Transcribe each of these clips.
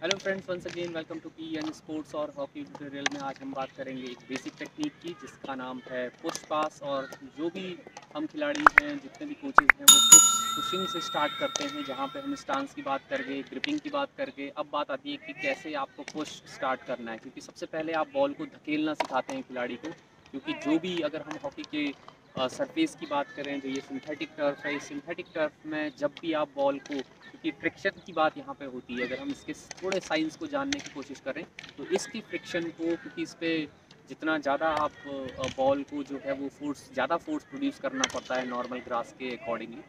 Hello friends, once again welcome to PN sports और hockey tutorial में आज हम बात करेंगे एक बेसिक टेक्निक की जिसका नाम है पुश पास। और जो भी हम खिलाड़ी हैं, जितने भी कोचेज़ हैं, वो पुशिंग से स्टार्ट करते हैं। जहाँ पे हम स्टांस की बात करके, ग्रिपिंग की बात करके, अब बात आती है कि कैसे आपको पुश स्टार्ट करना है। क्योंकि सबसे पहले आप बॉल को धकेलना सिखाते हैं खिलाड़ी को। क्योंकि जो भी, अगर हम हॉकी के सरफेस की बात करें, जो ये सिंथेटिक टर्फ है, इस सिंथेटिक टर्फ में जब भी आप बॉल को, क्योंकि फ्रिक्शन की बात यहाँ पे होती है, अगर हम इसके थोड़े साइंस को जानने की कोशिश करें तो इसकी फ्रिक्शन को, क्योंकि इस पर जितना ज़्यादा आप बॉल को जो है वो ज़्यादा फोर्स प्रोड्यूस करना पड़ता है नॉर्मल ग्रास के अकॉर्डिंगली,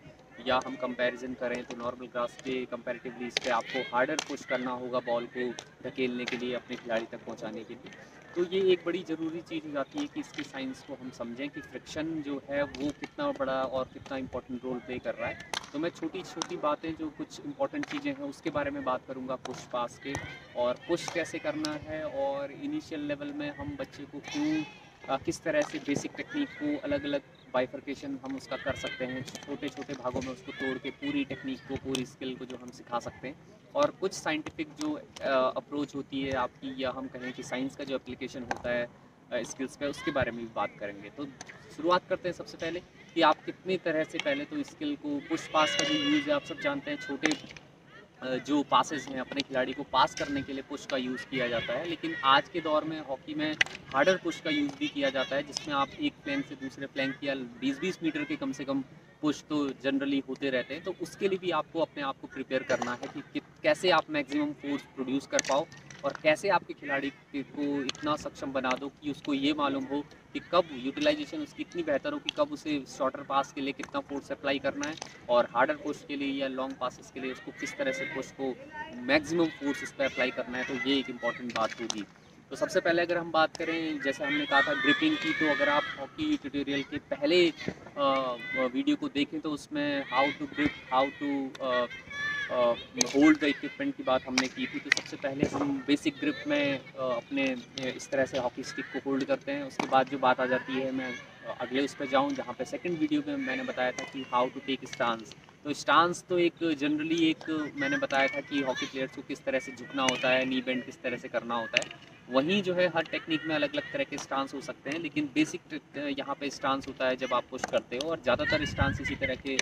या हम कंपैरिजन करें तो नॉर्मल ग्रास के कंपैरेटिवली इस पर आपको हार्डर पुश करना होगा बॉल को धकेलने के लिए, अपने खिलाड़ी तक पहुँचाने के लिए। तो ये एक बड़ी ज़रूरी चीज़ हो जाती है कि इसकी साइंस को हम समझें कि फ्रिक्शन जो है वो कितना बड़ा और कितना इंपॉर्टेंट रोल प्ले कर रहा है। तो मैं छोटी छोटी बातें, जो कुछ इंपॉर्टेंट चीज़ें हैं, उसके बारे में बात करूँगा पुश पास के, और पुश कैसे करना है, और इनिशियल लेवल में हम बच्चे को क्यों किस तरह से बेसिक टेक्निक को अलग अलग बाइफर्केशन हम उसका कर सकते हैं, छोटे छोटे भागों में उसको तोड़ के पूरी टेक्निक को, पूरी स्किल को जो हम सिखा सकते हैं। और कुछ साइंटिफिक जो अप्रोच होती है आपकी, या हम कहें कि साइंस का जो एप्लीकेशन होता है स्किल्स पे, उसके बारे में भी बात करेंगे। तो शुरुआत करते हैं सबसे पहले कि आप कितनी तरह से पहले तो स्किल को, पुश पास का जो यूज़ है आप सब जानते हैं। छोटे जो पासेस हैं, अपने खिलाड़ी को पास करने के लिए पुश का यूज़ किया जाता है। लेकिन आज के दौर में हॉकी में हार्डर पुश का यूज़ भी किया जाता है, जिसमें आप एक फ्लैंक से दूसरे फ्लैंक या 20-20 मीटर के कम से कम पुश तो जनरली होते रहते हैं। तो उसके लिए भी आपको अपने आप को प्रिपेयर करना है कि कैसे आप मैक्सिमम फोर्स प्रोड्यूस कर पाओ, और कैसे आपके खिलाड़ी को इतना सक्षम बना दो कि उसको ये मालूम हो कि कब यूटिलाइजेशन उसकी इतनी बेहतर हो कि कब उसे शॉर्टर पास के लिए कितना फोर्स अप्लाई करना है, और हार्डर पुश के लिए या लॉन्ग पासिस के लिए उसको किस तरह से पुश को मैक्सिमम फोर्स इस पर अप्लाई करना है। तो ये एक इम्पॉर्टेंट बात होगी। तो सबसे पहले अगर हम बात करें, जैसे हमने कहा था ग्रिपिंग की, तो अगर आप हॉकी ट्यूटोरियल के पहले वीडियो को देखें तो उसमें how to grip, how to hold the equipment की बात हमने की थी। तो सबसे पहले हम बेसिक ग्रिप में अपने इस तरह से हॉकी स्टिक को होल्ड करते हैं। उसके बाद जो बात आ जाती है, मैं अगले उस पर जाऊँ जहाँ पे सेकंड वीडियो में मैंने बताया था कि हाउ टू टेक स्टांस। तो स्टांस तो एक जनरली एक मैंने बताया था कि हॉकी प्लेयर्स को किस तरह से झुकना होता है, नी बेंड किस तरह से करना होता है। वहीं जो है हर टेक्निक में अलग अलग तरह के स्टांस हो सकते हैं, लेकिन बेसिक यहाँ पे स्टांस होता है जब आप पुश करते हो, और ज़्यादातर स्टांस इसी तरह के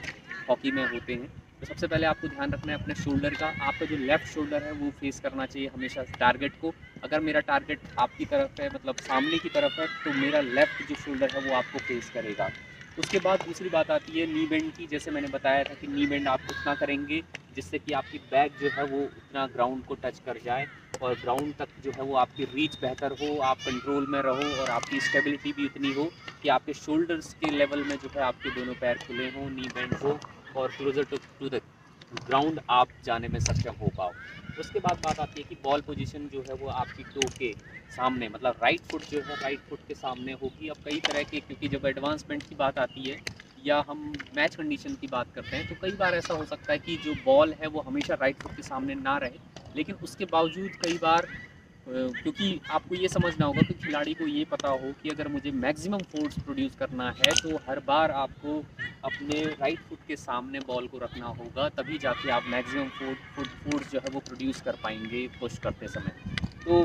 हॉकी में होते हैं। तो सबसे पहले आपको ध्यान रखना है अपने शोल्डर का। आपका जो लेफ़्ट शोल्डर है वो फेस करना चाहिए हमेशा टारगेट को। अगर मेरा टारगेट आपकी तरफ है, मतलब सामने की तरफ है, तो मेरा लेफ़्ट जो शोल्डर है वो आपको फेस करेगा। उसके बाद दूसरी बात आती है नी बेंड की। जैसे मैंने बताया था कि नी बेंड आप उतना करेंगे जिससे कि आपकी बैक जो है वो उतना ग्राउंड को टच कर जाए, और ग्राउंड तक जो है वो आपकी रीच बेहतर हो, आप कंट्रोल में रहो, और आपकी स्टेबिलिटी भी उतनी हो कि आपके शोल्डर्स के लेवल में जो है आपके दोनों पैर खुले हों, नी बेंड हो, और क्लोजर टू द ग्राउंड आप जाने में सक्षम हो पाओ। उसके बाद बात आती है कि बॉल पोजीशन जो है वो आपकी टो के सामने, मतलब राइट फुट जो है राइट फुट के सामने होगी। अब कई तरह के, क्योंकि जब एडवांसमेंट की बात आती है या हम मैच कंडीशन की बात करते हैं, तो कई बार ऐसा हो सकता है कि जो बॉल है वो हमेशा राइट फुट के सामने ना रहे। लेकिन उसके बावजूद कई बार क्योंकि आपको ये समझना होगा कि खिलाड़ी को ये पता हो कि अगर मुझे मैक्सिमम फोर्स प्रोड्यूस करना है तो हर बार आपको अपने राइट फुट के सामने बॉल को रखना होगा, तभी जाके आप मैक्सिमम फोर्स जो है वो प्रोड्यूस कर पाएंगे पुश करते समय। तो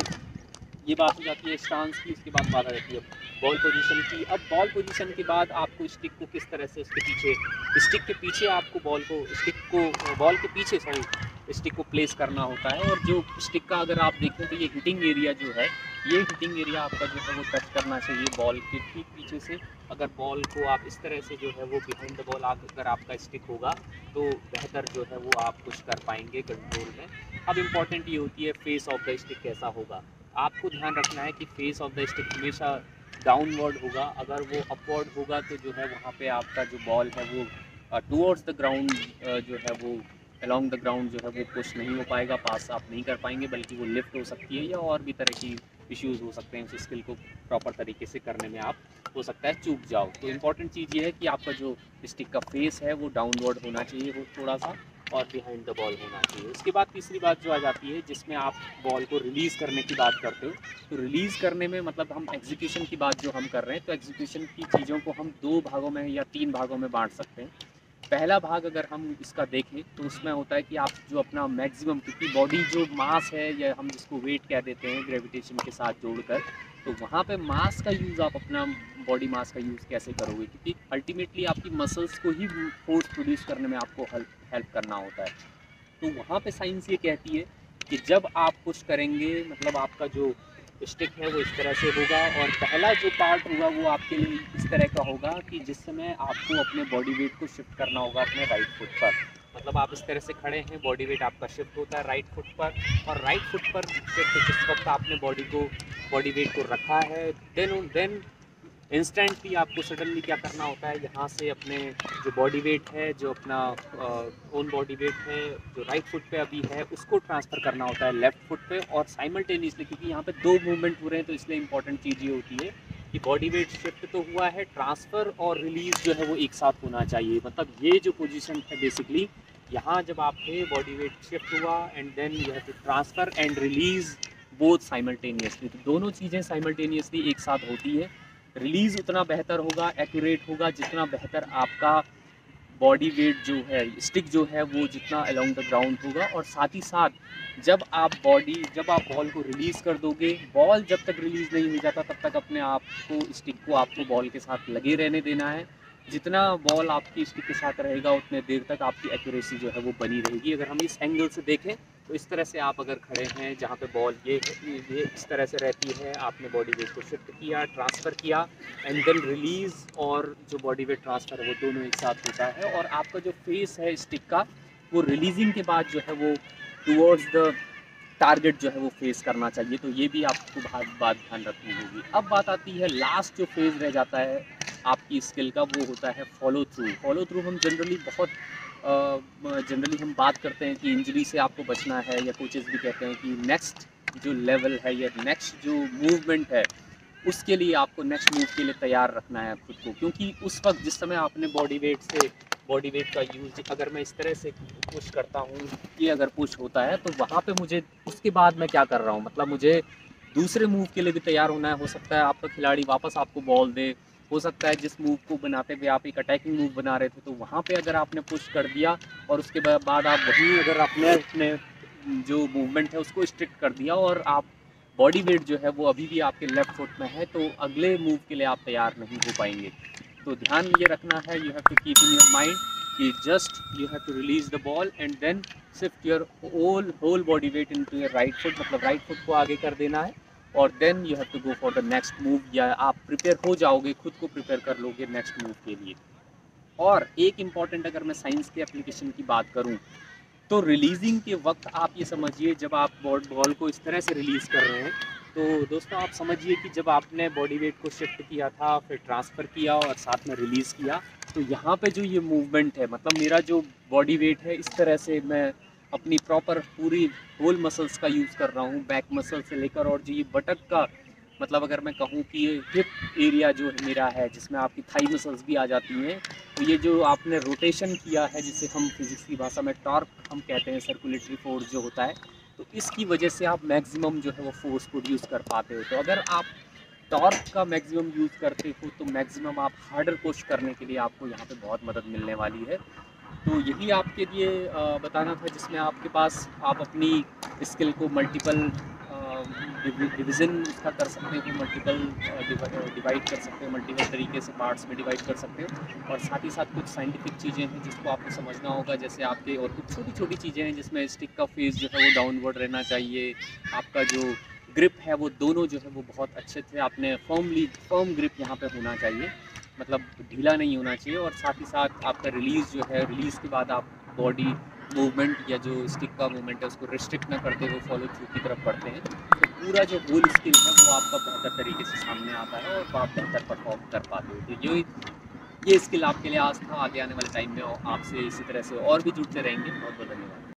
ये बात हो जाती है स्टांस की। उसके बाद बात आ जाती है बॉल पोजीशन की। अब बॉल पोजीशन के बाद आपको स्टिक को किस तरह से उसके पीछे, स्टिक के पीछे आपको बॉल को, स्टिक को बॉल के पीछे, सॉरी, स्टिक को प्लेस करना होता है। और जो स्टिक का अगर आप देखें तो ये हिटिंग एरिया जो है, ये हिटिंग एरिया आपका जो है वो टच करना चाहिए बॉल के ठीक पीछे से। अगर बॉल को आप इस तरह से जो है वो बिहाइंड द बॉल अगर आपका स्टिक होगा तो बेहतर जो है वो आप पुश कर पाएंगे कंट्रोल में। अब इम्पॉर्टेंट ये होती है फेस ऑफ द स्टिक कैसा होगा। आपको ध्यान रखना है कि फेस ऑफ द स्टिक हमेशा डाउनवर्ड होगा। अगर वो अपवर्ड होगा तो जो है वहाँ पे आपका जो बॉल है वो टुवर्ड्स द ग्राउंड जो है वो अलॉन्ग द ग्राउंड जो है वो पुश नहीं हो पाएगा, पास आप नहीं कर पाएंगे, बल्कि वो लिफ्ट हो सकती है, या और भी तरह की इश्यूज़ हो सकते हैं। उस स्किल को प्रॉपर तरीके से करने में आप हो सकता है चूक जाओ। तो इम्पॉर्टेंट चीज़ ये है कि आपका जो स्टिक का फेस है वो डाउनवर्ड होना चाहिए, वो थोड़ा सा, और बिहाइंड द बॉल होना चाहिए। उसके बाद तीसरी बात जो आ जाती है, जिसमें आप बॉल को रिलीज़ करने की बात करते हो, तो रिलीज़ करने में मतलब हम एग्जीक्यूशन की बात जो हम कर रहे हैं, तो एग्जीक्यूशन की चीज़ों को हम 2 भागों में या 3 भागों में बांट सकते हैं। पहला भाग अगर हम इसका देखें तो उसमें होता है कि आप जो अपना मैक्सिमम, क्योंकि बॉडी जो मास है या हम जिसको वेट कह देते हैं ग्रेविटेशन के साथ जोड़कर, तो वहाँ पे मास का यूज़ आप अपना बॉडी मास का यूज़ कैसे करोगे, क्योंकि अल्टीमेटली आपकी मसल्स को ही फोर्स प्रोड्यूस करने में आपको हेल्प करना होता है। तो वहाँ पे साइंस ये कहती है कि जब आप पुश करेंगे, मतलब आपका जो स्टिक है वो इस तरह से होगा, और पहला जो पार्ट होगा वो आपके लिए इस तरह का होगा कि जिस समय आपको अपने बॉडी वेट को शिफ्ट करना होगा अपने राइट फुट पर। मतलब आप इस तरह से खड़े हैं, बॉडी वेट आपका शिफ्ट होता है राइट फुट पर, और राइट फुट पर शिफ्ट जिस वक्त आपने बॉडी वेट को रखा है, देन इंस्टेंटली आपको सडनली क्या करना होता है, यहाँ से अपने जो बॉडी वेट है, जो अपना ओन बॉडी वेट है जो राइट फुट पे अभी है, उसको ट्रांसफ़र करना होता है लेफ़्ट फुट पे, और साइमल्टेनियसली, क्योंकि यहाँ पे दो मूवमेंट हो रहे हैं तो इसलिए इंपॉर्टेंट चीज़ ये होती है कि बॉडी वेट शिफ्ट तो हुआ है, ट्रांसफ़र और रिलीज़ जो है वो एक साथ होना चाहिए। मतलब ये जो पोजीशन है बेसिकली, यहाँ जब आप थे बॉडी वेट शिफ्ट हुआ and then you have to transfer and release both simultaneously, तो दोनों चीज़ें साइमल्टेनियसली एक साथ होती है। रिलीज़ उतना बेहतर होगा, एक्यूरेट होगा, जितना बेहतर आपका बॉडी वेट जो है, स्टिक जो है वो जितना अलोंग द ग्राउंड होगा। और साथ ही साथ जब आप बॉल को रिलीज़ कर दोगे, बॉल जब तक रिलीज़ नहीं हो जाता तब तक अपने आप को, स्टिक को आपको बॉल के साथ लगे रहने देना है। जितना बॉल आपकी स्टिक के साथ रहेगा उतने देर तक आपकी एक्यूरेसी जो है वो बनी रहेगी। अगर हम इस एंगल से देखें तो इस तरह से आप अगर खड़े हैं जहाँ पे बॉल ये इस तरह से रहती है, आपने बॉडी वेट को शिफ्ट किया, ट्रांसफ़र किया एंड देन रिलीज़, और जो बॉडी वेट ट्रांसफ़र है वो दोनों एक साथ होता है, और आपका जो फेस है स्टिक का वो रिलीजिंग के बाद जो है वो टूवर्ड्स द टारगेट जो है वो फेस करना चाहिए। तो ये भी आपको बात ध्यान रखनी होगी। अब बात आती है लास्ट जो फेज़ रह जाता है आपकी स्किल का, वो होता है फॉलो थ्रू। फॉलो थ्रू हम जनरली हम बात करते हैं कि इंजरी से आपको बचना है, या कोचेस भी कहते हैं कि नेक्स्ट जो लेवल है या नेक्स्ट जो मूवमेंट है उसके लिए आपको नेक्स्ट मूव के लिए तैयार रखना है खुद को। क्योंकि उस वक्त जिस समय आपने बॉडी वेट का यूज़, अगर मैं इस तरह से पुश करता हूँ, ये अगर पुश होता है तो वहाँ पे मुझे उसके बाद मैं क्या कर रहा हूँ, मतलब मुझे दूसरे मूव के लिए भी तैयार होना है। हो सकता है आपका खिलाड़ी वापस आपको बॉल दे, हो सकता है जिस मूव को बनाते हुए आप एक अटैकिंग मूव बना रहे थे तो वहाँ पे अगर आपने पुश कर दिया और उसके बाद आप वहीं अगर अपने जो मूवमेंट है उसको स्ट्रिक्ट कर दिया और आप बॉडी वेट जो है वो अभी भी आपके लेफ्ट फुट में है, तो अगले मूव के लिए आप तैयार नहीं हो पाएंगे। तो ध्यान ये रखना है, you have to keep in your mind कि just you have to release the ball and then shift your whole body weight into your right foot, मतलब राइट फुट को आगे कर देना है, और then you have to go for the next move, या आप प्रिपेयर हो जाओगे, खुद को प्रिपेयर कर लोगे नेक्स्ट मूव के लिए। और एक इम्पॉर्टेंट, अगर मैं साइंस के एप्लीकेशन की बात करूँ तो रिलीजिंग के वक्त आप ये समझिए, जब आप बॉल को इस तरह से रिलीज़ कर रहे हैं तो दोस्तों आप समझिए कि जब आपने बॉडी वेट को शिफ्ट किया था, फिर ट्रांसफ़र किया और साथ में रिलीज़ किया, तो यहाँ पे जो ये मूवमेंट है, मतलब मेरा जो बॉडी वेट है, इस तरह से मैं अपनी प्रॉपर पूरी होल मसल्स का यूज़ कर रहा हूँ, बैक मसल से लेकर, और जो ये बटक का, मतलब अगर मैं कहूँ कि ये हिप एरिया जो मेरा है जिसमें आपकी थाई मसल्स भी आ जाती हैं, तो ये जो आपने रोटेशन किया है, जिसे हम फिजिक्स की भाषा में टॉर्क हम कहते हैं, सर्कुलेटरी फोर्स जो होता है, तो इसकी वजह से आप मैक्सिमम जो है वो फोर्स प्रोड्यूस कर पाते हो। तो अगर आप टॉर्क का मैक्सिमम यूज़ करते हो तो मैक्सिमम आप हार्डर पुश करने के लिए आपको यहाँ पे बहुत मदद मिलने वाली है। तो यही आपके लिए बताना था, जिसमें आपके पास आप अपनी स्किल को मल्टीपल डिवीज़न उसका कर सकते हो, मल्टीपल डिवाइड कर सकते हो, मल्टीपल तरीके से पार्ट्स में डिवाइड कर सकते हो, और साथ ही साथ कुछ साइंटिफिक चीज़ें हैं जिसको आपको समझना होगा, जैसे आपके, और कुछ छोटी छोटी चीज़ें हैं जिसमें स्टिक का फेस जो है वो डाउनवर्ड रहना चाहिए, आपका जो ग्रिप है वो दोनों जो है वो बहुत अच्छे से आपने फर्म ग्रिप यहाँ पे होना चाहिए, मतलब ढीला नहीं होना चाहिए, और साथ ही साथ आपका रिलीज़ जो है, रिलीज़ के बाद आप बॉडी मूवमेंट या जो स्टिक का मूवमेंट है उसको रिस्ट्रिक्ट ना करते हुए फॉलो थ्रू की तरफ बढ़ते हैं, तो पूरा जो होल स्किल है वो आपका बेहतर तरीके से सामने आता है और आप बेहतर परफॉर्म कर पाते हो। तो ये स्किल आपके लिए आज था, आगे आने वाले टाइम में आपसे इसी तरह से और भी जुड़ते रहेंगे। बहुत बहुत धन्यवाद।